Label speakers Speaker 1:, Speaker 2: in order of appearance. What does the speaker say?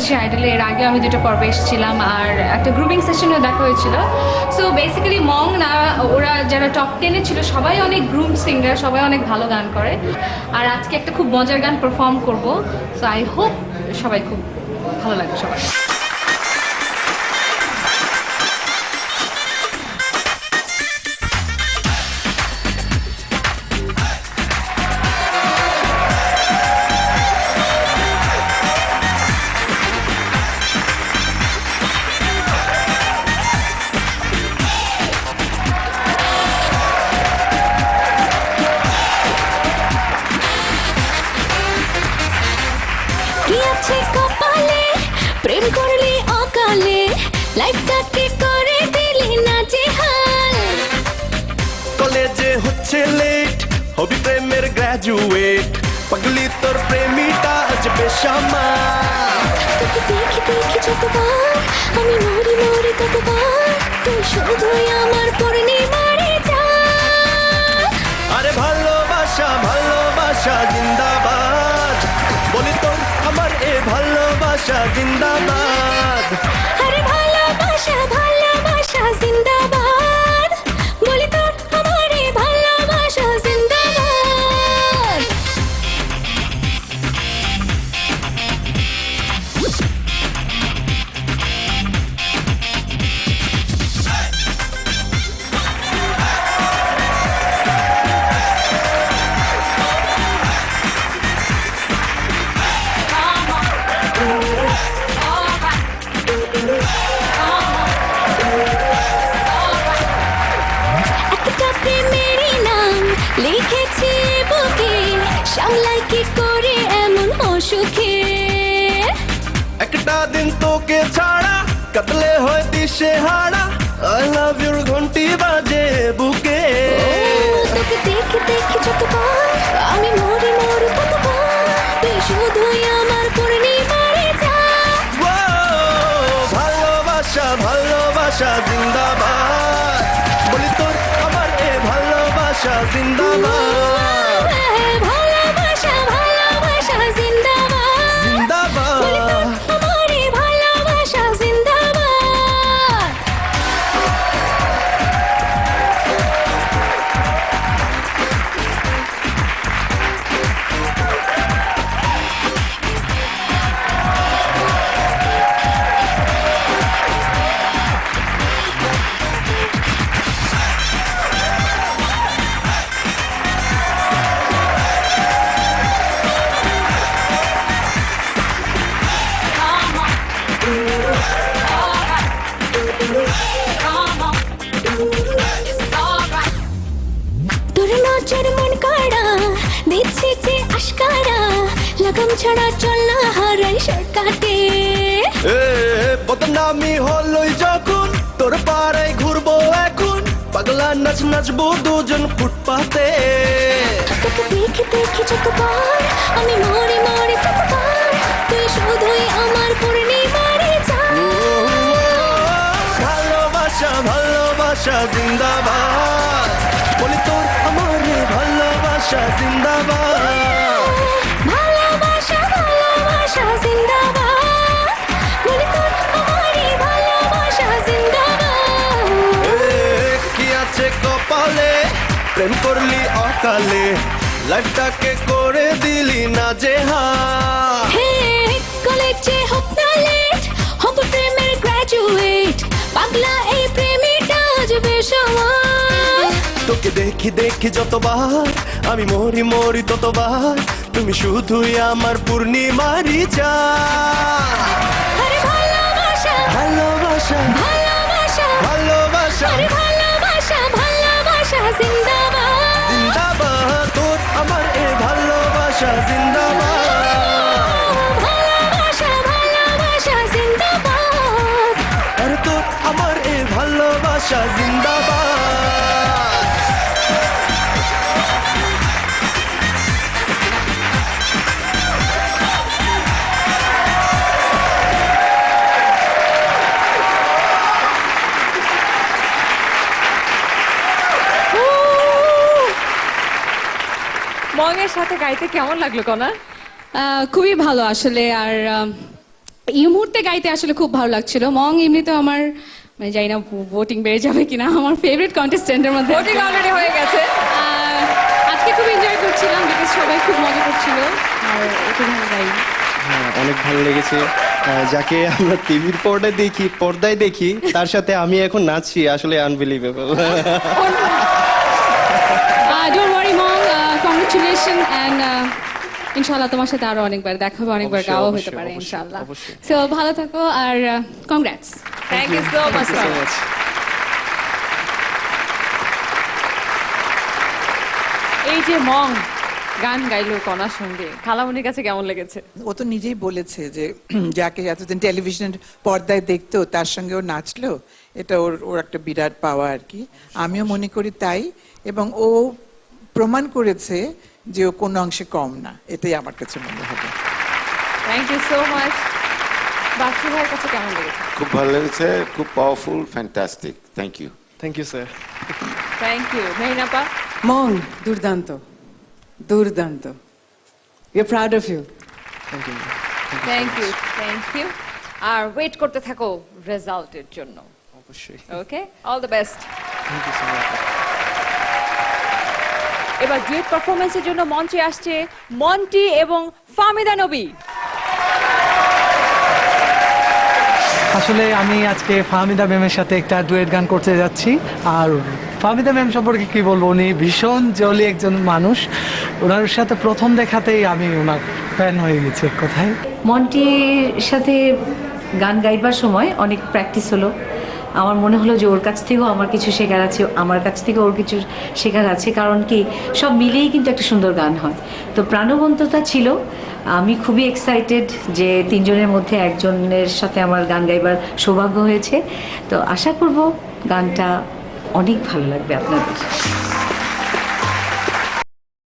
Speaker 1: বাংলাদেশের আইডলে এর আগে আমি 2টা পর্বে এসেছিলাম আর একটা গ্রুপিং সেশনেও দেখা হয়েছিল। সো বেসিক্যালি মং না, ওরা যারা টপ 10-এ ছিল সবাই অনেক গ্রুম সিঙ্গার, সবাই অনেক ভালো গান করে। আর আজকে একটা খুব মজার গান পারফর্ম করব। সো আই হোপ সবাই খুব ভালো লাগবে সবার।
Speaker 2: কপালে প্রেম করলি অকালে, লাইফটাকে করে দিলি না জেহাল।
Speaker 3: কলেজে হচ্ছে লেট, হবি প্রেমের গ্রাজুয়েট, পাগলি তোর প্রেমিটা আজ বেসামাল।
Speaker 2: তোকে দেখি দেখি যতবার আমি মরি মরি ততবার, তুই শুধুই আমার পরনে মারে যা।
Speaker 3: আরে ভালোবাসা ভালোবাসা জিন্দাবাদ, বলি তোর আমার এ ভালোবাসা জিন্দাবাদ।
Speaker 2: আরে ভালোবাসা ভালোবাসা জিন্দাবাদ, বলি তোর আমার এই ভালোবাসা জিন্দাবাদ। একটা প্রেমেরই নাম লিখেছি বুকে, সামলাই কি করে এমন অসুখে।
Speaker 3: একটা দিন তোকে ছাড়া কাটলে হয় দিশে হারা, আই লাভ ইউর ঘন্টি বাজে বুকে।
Speaker 2: তোকে দেখে দেখে যতবার আমি মরি মরি ততবার, তুই শুধুই আমার পরনে মারে যা।
Speaker 3: ভালোবাসা ভালোবাসা জিন্দাবাদ, বলি তোর আমার এ ভালোবাসা জিন্দাবাদ।
Speaker 2: ভালোবাসা ভালোবাসা জিন্দাবাদ,
Speaker 3: জিন্দাবাদ
Speaker 2: আমার এই ভালোবাসা জিন্দাবাদ। তোর নজর মন কাড়া দিচ্ছে যে আশকারা, লাগাম ছাড়া চল না হারাই সরকাতে।
Speaker 3: এ বদনামি হলই যখন তোর পাড়ায় ঘুরবো এখন, পাগলা নাচ নাচবো দুজন ফুটপাতে।
Speaker 2: তোকে দেখে দেখে যতবার আমি মরি মরি ততবার, তুই শুধুই আমার পরনে মারে যা।
Speaker 3: ভালোবাসা ভালোবাসা জিন্দাবাদ, বলি তোর আমার এ ভালোবাসা জিন্দাবাদ।
Speaker 2: ভালোবাসা ভালোবাসা জিন্দাবাদ, বলি তোর আমার এই ভালোবাসা জিন্দাবাদ।
Speaker 3: এ, কি আছে কপালে প্রেম করলি অকালে, লাইফটাকে করে দিলি না জেহাল।
Speaker 2: হে কলেজে হোক না লেট, হোক প্রেমের গ্রাজুয়েট, পাগলা এই প্রেমীটা আজ বেসামাল।
Speaker 3: তোকে দেখি দেখি যতবার আমি মরি মরি ততবার, তুমি শুধুই আমার পূর্ণিমারি চা।
Speaker 2: আরে ভালোবাসা
Speaker 3: ভালোবাসা
Speaker 2: ভালোবাসা
Speaker 3: ভালোবাসা
Speaker 2: আরে ভালোবাসা ভালোবাসা জিন্দাবাদ।
Speaker 3: জিন্দাবাদ, তোর আমার এ ভালোবাসা জিন্দাবাদ।
Speaker 2: ভালোবাসা ভালোবাসা জিন্দাবাদ।
Speaker 3: আরে তোর আমার এ ভালোবাসা জিন্দাবাদ।
Speaker 1: মংয়ের সাথে গাইতে কেমন লাগলো কনা?
Speaker 4: খুবই ভালো আসলে। আর
Speaker 1: এই মুহূর্তে গাইতে আসলে খুব ভালো লাগছিল। মং এমনিতেও আমার মানে জানি না ভোটিং বেড়ে যাবে কিনা, আমার ফেভারিট কন্টেস্টেন্টের মধ্যে
Speaker 4: ভোটিং অলরেডি হয়ে গেছে।
Speaker 1: আজকে খুব এনজয় করছিলাম বিকজ সবাই খুব মজা করছিল আর একটু ভালো গাই।
Speaker 5: হ্যাঁ, অনেক ভালো লেগেছে। যাকে আমরা টিভির পর্দায় দেখি তার সাথে আমি এখন নাচছি, আসলে আনবিলিভেবল।
Speaker 1: ডোন্ট ওয়ারি মং, কংগ্রেচুলেশন অ্যান্ড ইনশাআল্লাহ তোমার সাথে আরো অনেকবার দেখা হবে, অনেকবার
Speaker 5: অবশ্যই,
Speaker 1: গাওয়া
Speaker 5: অবশ্যই,
Speaker 1: হতে পারে
Speaker 5: অবশ্যই,
Speaker 1: ইনশাআল্লাহ।
Speaker 5: অবশ্যই।
Speaker 1: সো ভালো থাকো আর congrats.
Speaker 4: Thank you so much. এই যে মং গান গাইলো কণার সঙ্গে, খালামণির কাছে কেমন লেগেছে?
Speaker 6: ও তো নিজেই বলেছে যে যাকে এতদিন টেলিভিশনের পর্দায় দেখতো তার সঙ্গে ও নাচলো, এটা ওর ওর একটা বিরাট পাওয়া আর কি। আমিও মনে করি তাই, এবং ও প্রমাণ করেছে যে ও কোনো অংশে কম না, এটাই আমার কাছে মনে হবে।
Speaker 4: Thank you so much. Bachchu ভাইয়ের কাছে কেমন লেগেছে?
Speaker 7: খুব ভালো লেগেছে, খুব powerful, fantastic. Thank you.
Speaker 5: Thank you sir.
Speaker 4: Thank you. মেহনাপা?
Speaker 8: মং দুর্দান্ত, দুর্দান্ত। We are proud of you.
Speaker 5: Thank you.
Speaker 4: Thank you, thank you. আর ওয়েট করতে থাকো রেজাল্টের জন্য।
Speaker 5: অবশ্যই।
Speaker 4: Okay, all the best.
Speaker 5: Thank you so much.
Speaker 4: এবার ডুয়েট পারফরমেন্সের জন্য মঞ্চে আসছে মন্টি এবং ফাহমিদা নবী।
Speaker 9: আসলে আমি আজকে ফাহমিদা ম্যামের সাথে একটা ডুয়েট গান করতে যাচ্ছি। আর ফাহমিদা ম্যাম সম্পর্কে কি বলবো, উনি ভীষণ জলি একজন মানুষ। ওনার সাথে প্রথম দেখাতেই আমি ওনার ফ্যান হয়ে গেছি এক কথায়।
Speaker 10: মন্টির সাথে গান গাইবার সময় অনেক প্র্যাকটিস হলো। আমার মনে হলো যে ওর কাছ থেকেও আমার কিছু শেখার আছে, আমার কাছ থেকে ওর কিছু শেখার আছে। কারণ কি সব মিলেই কিন্তু একটা সুন্দর গান হয়। তো প্রাণবন্ততা ছিল। আমি খুবই এক্সাইটেড যে তিনজনের মধ্যে একজনের সাথে আমার গান গাইবার সৌভাগ্য হয়েছে। তো আশা করব গানটা অনেক ভালো লাগবে আপনাদের।